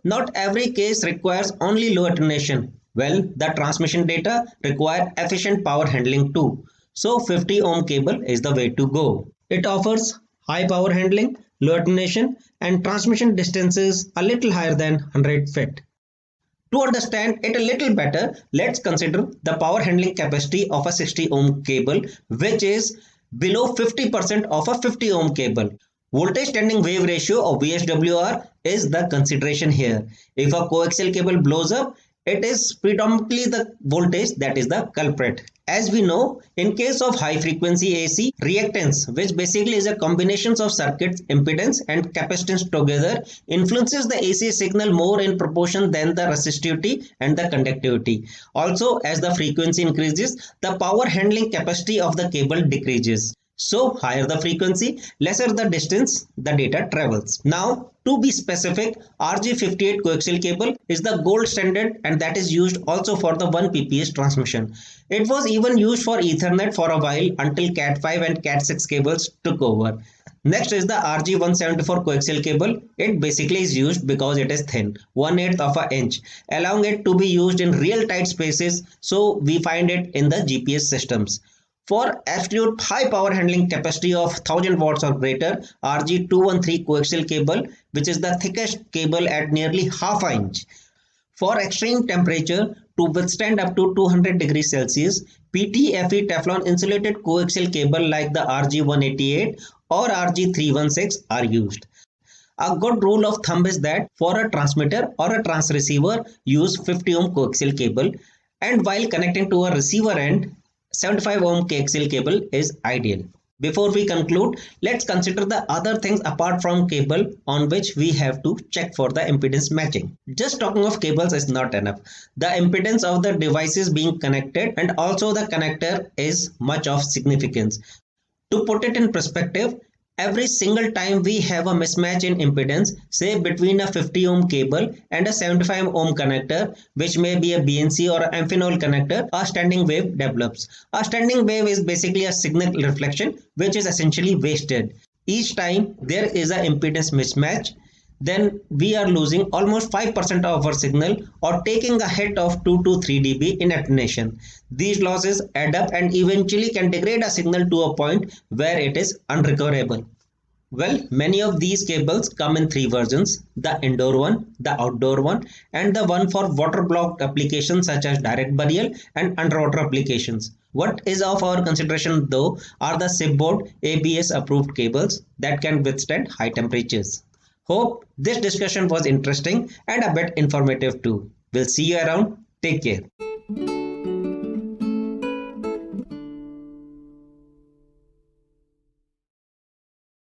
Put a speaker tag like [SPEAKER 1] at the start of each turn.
[SPEAKER 1] Not every case requires only low attenuation. Well, the transmission data require efficient power handling too. So 50 ohm cable is the way to go. It offers high power handling, low attenuation, and transmission distances a little higher than 100 feet. To understand it a little better, let's consider the power handling capacity of a 60 ohm cable, which is below 50% of a 50 ohm cable. Voltage standing wave ratio or VSWR is the consideration here. If a coaxial cable blows up, it is predominantly the voltage that is the culprit. As we know, in case of high frequency AC, reactance, which basically is a combination of circuits, impedance and capacitance together, influences the AC signal more in proportion than the resistivity and the conductivity. Also, as the frequency increases, the power handling capacity of the cable decreases. So higher the frequency, lesser the distance the data travels. Now, to be specific, RG58 coaxial cable is the gold standard, and that is used also for the 1 pps transmission. It was even used for Ethernet for a while until Cat5 and Cat6 cables took over. Next is the RG174 coaxial cable. It basically is used because it is thin, 1/8 of an inch, allowing it to be used in real tight spaces, so we find it in the GPS systems. For absolute high power handling capacity of 1000 watts or greater, RG213 coaxial cable, which is the thickest cable at nearly half an inch. For extreme temperature to withstand up to 200 degrees Celsius, PTFE Teflon insulated coaxial cable like the RG188 or RG316 are used. A good rule of thumb is that for a transmitter or a transceiver, use 50 ohm coaxial cable, and while connecting to a receiver end, 75 ohm coaxial cable is ideal. Before we conclude, let's consider the other things apart from cable on which we have to check for the impedance matching. Just talking of cables is not enough. The impedance of the devices being connected and also the connector is much of significance. To put it in perspective, every single time we have a mismatch in impedance, say between a 50 ohm cable and a 75 ohm connector, which may be a BNC or an Amphenol connector, a standing wave develops. A standing wave is basically a signal reflection which is essentially wasted. Each time there is an impedance mismatch, then we are losing almost 5% of our signal or taking a hit of 2 to 3 dB in attenuation. These losses add up and eventually can degrade a signal to a point where it is unrecoverable. Well, many of these cables come in three versions: the indoor one, the outdoor one, and the one for water blocked applications such as direct burial and underwater applications. What is of our consideration though are the shipboard ABS approved cables that can withstand high temperatures. Hope this discussion was interesting and a bit informative too. We'll see you around. Take care.